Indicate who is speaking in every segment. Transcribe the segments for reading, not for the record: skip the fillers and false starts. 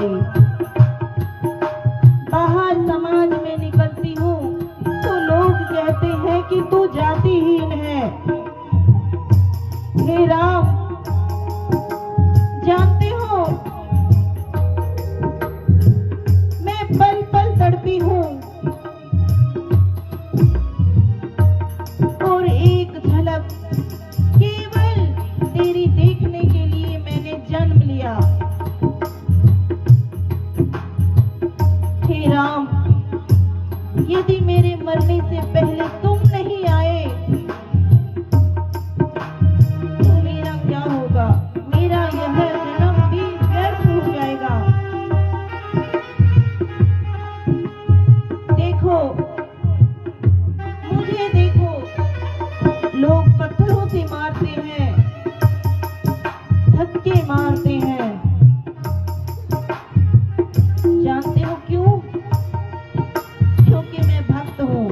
Speaker 1: भाई। बाहर समाज में निकलती हूँ तो लोग कहते हैं कि तू जातिहीन है। हे राम, जानते हो मैं पल पल तड़पी हूँ और एक झलक केवल तेरी देखने के लिए मैंने जन्म लिया। हे राम, यदि मेरे मरने से पहले तुम नहीं आए तो मेरा क्या होगा? मेरा यह जन्म भी व्यर्थ हो जाएगा। देखो, मुझे देखो, लोग पत्थरों से मारते हैं, धक्के मारते हैं। जानते हो क्यों? क्योंकि मैं भक्त हूँ।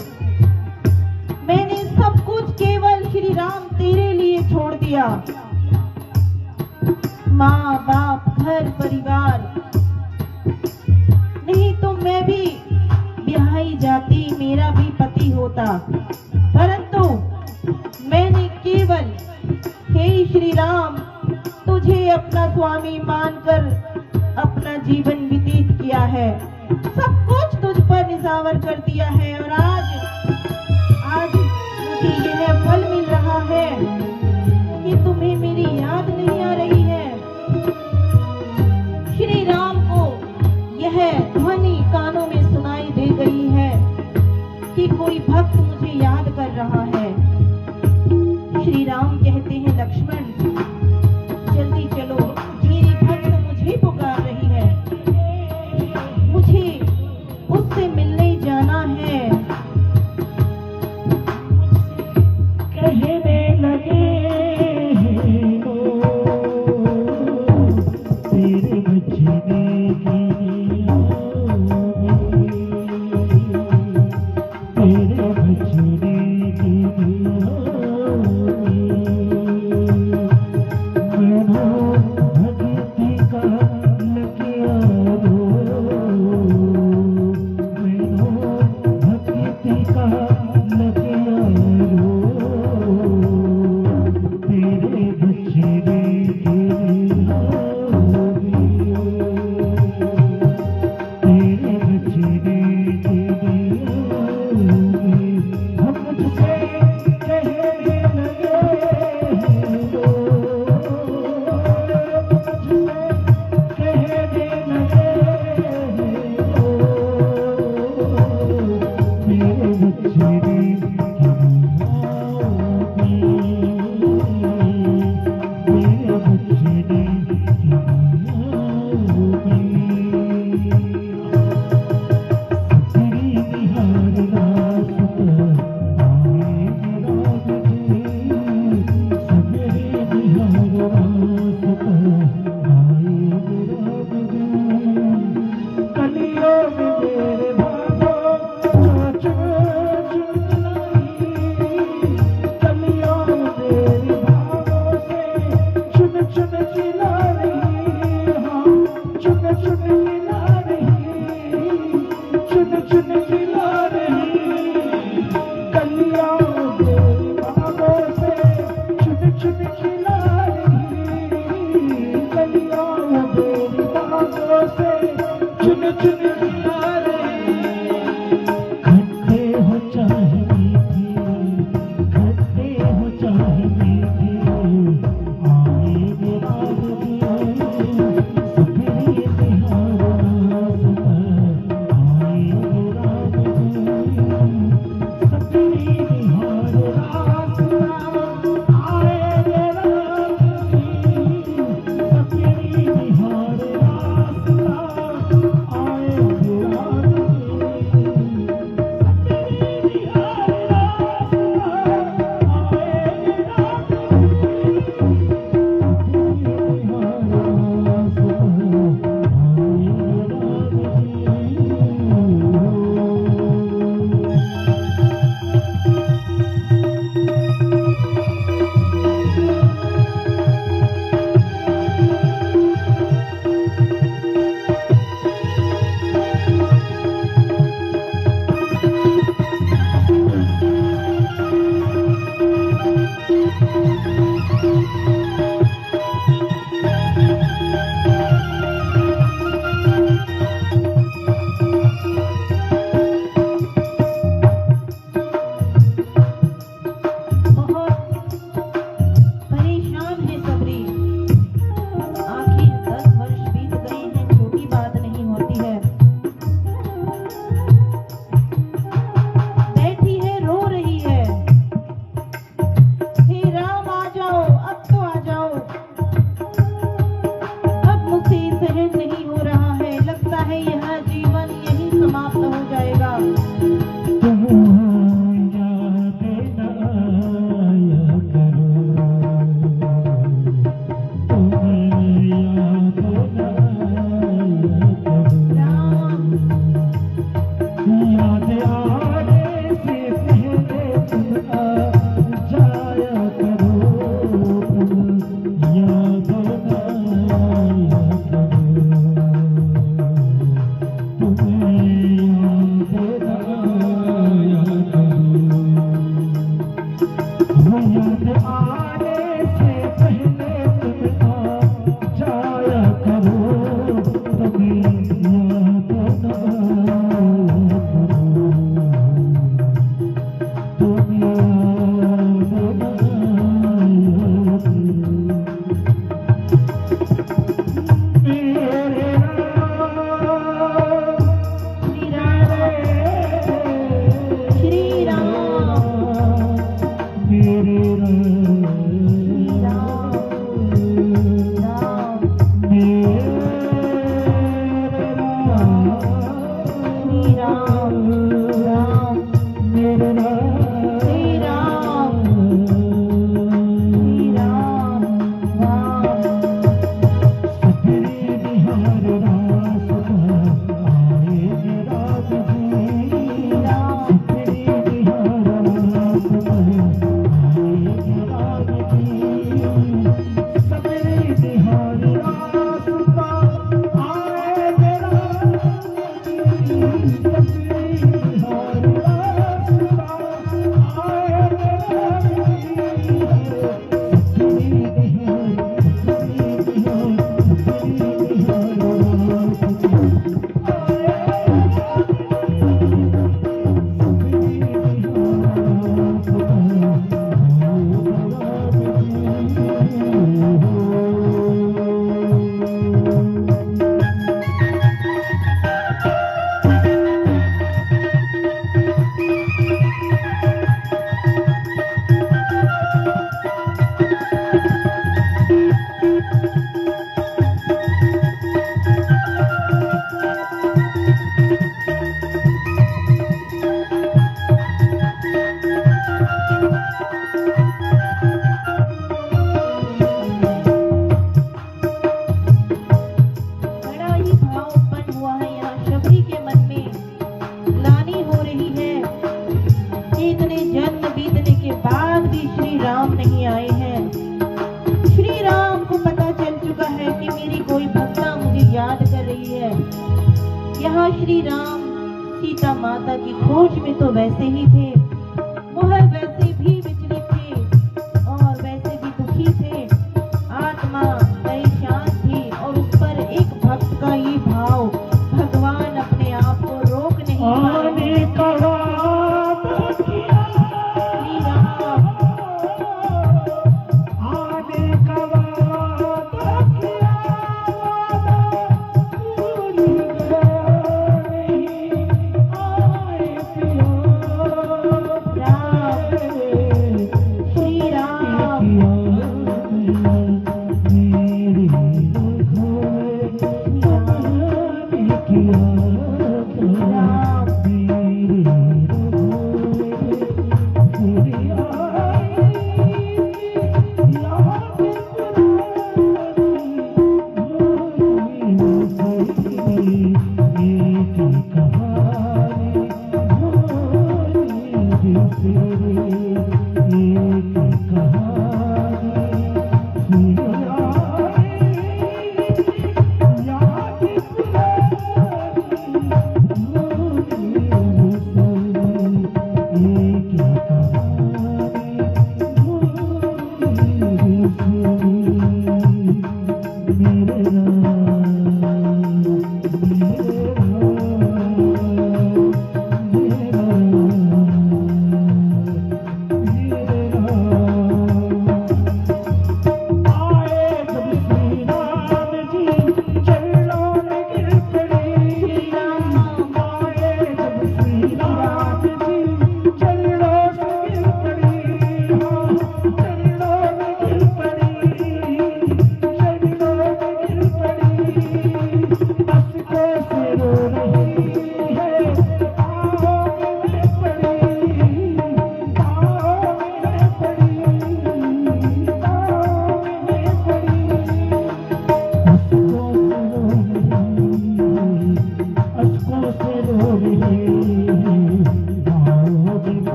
Speaker 1: मैंने सब कुछ केवल श्री राम तेरे लिए छोड़ दिया। माँ बाप, घर परिवार, नहीं तो मैं भी ब्याही जाती, मेरा भी पति होता। परंतु मैंने केवल हे श्री राम तुझे अपना स्वामी मानकर अपना जीवन व्यतीत किया है। सब कुछ तुझ पर निछावर कर दिया है और आज मुझे यह फल मिल रहा है कि तुम्हें मेरी याद नहीं आ रही है। श्री राम को यह ध्वनि कानों में सुनाई दे गई है कि कोई भक्त मुझे याद कर रहा है। श्री राम कहते हैं, लक्ष्मण जल्दी चलो, मेरी भक्त मुझे पुकार रही है, मुझे उससे मिलने जाना है। श्री राम सीता माता की खोज में तो वैसे ही थे, वह वैसे भी विचलित थे और वैसे भी दुखी थे। आत्मा परेशान थी और उस पर एक भक्त का ये भाव, भगवान अपने आप को रोक नहीं पा रहे।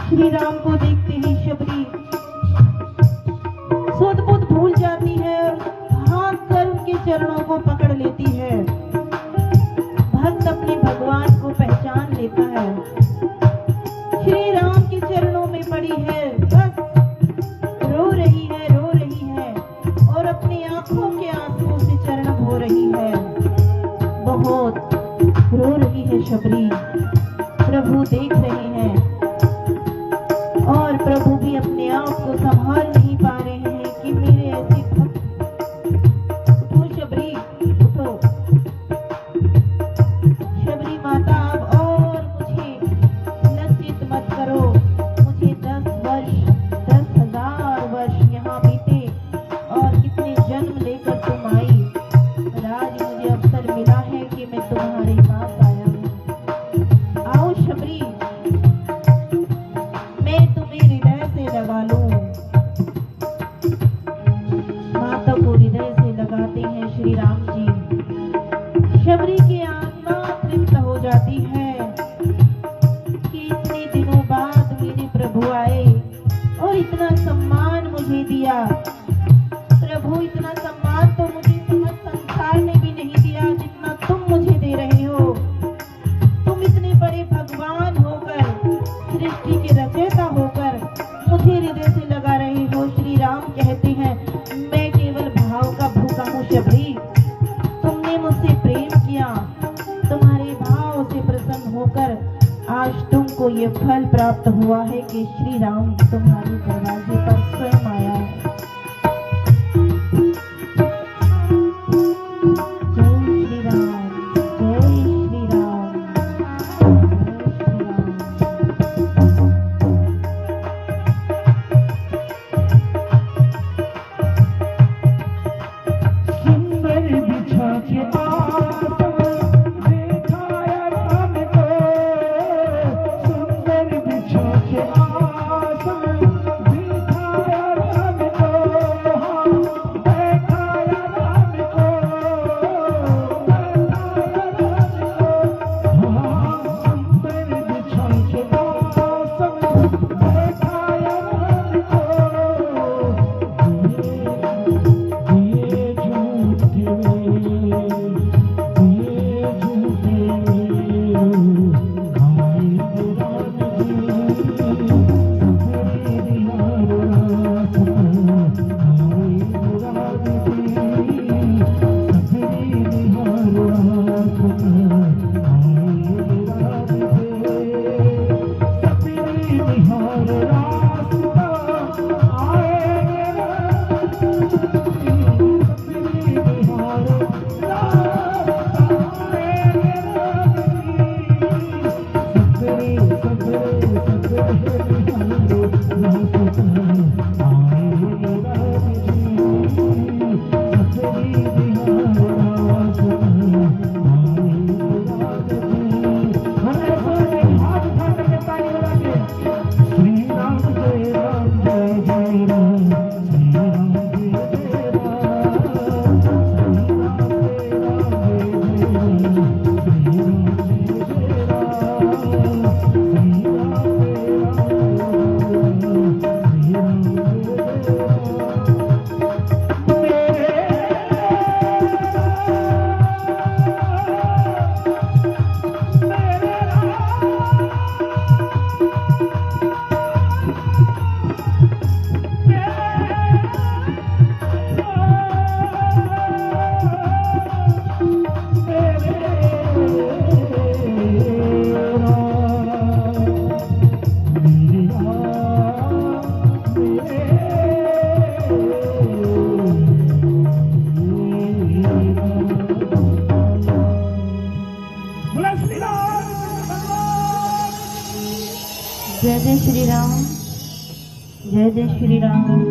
Speaker 1: श्री राम को देखते ही शबरी सुध बुध भूल जाती है और भाग कर उनके चरणों को पकड़ लेती है। भक्त अपने भगवान को पहचान लेता है, श्री राम के चरणों में पड़ी है, बस रो रही है और अपनी आंखों के आंसुओं से चरण धो रही है। बहुत रो रही है शबरी। प्रभु देख रहे हैं और प्रभु भी अपने आप को संभाल नहीं पा रहे हैं कि मेरे ऐसे भक्त। उठो शबरी, उठो शबरी माता, अब और मुझे लज्जित मत करो। मुझे 10 वर्ष 10,000 वर्ष यहाँ बीते और कितने जन्म लेकर तुम आई, और आज मुझे अवसर मिला है कि मैं तुम्हारे पास आया हूँ। आओ शबरी, मैं तुम्हें हृदय से लगा लूं। कि तुमने मुझसे प्रेम किया, तुम्हारे भाव से प्रसन्न होकर आज तुमको ये फल प्राप्त हुआ है कि श्री राम तुम्हारे दरवाजे पर स्वयं आया है। जय जय श्री राम, जय जय श्री राम।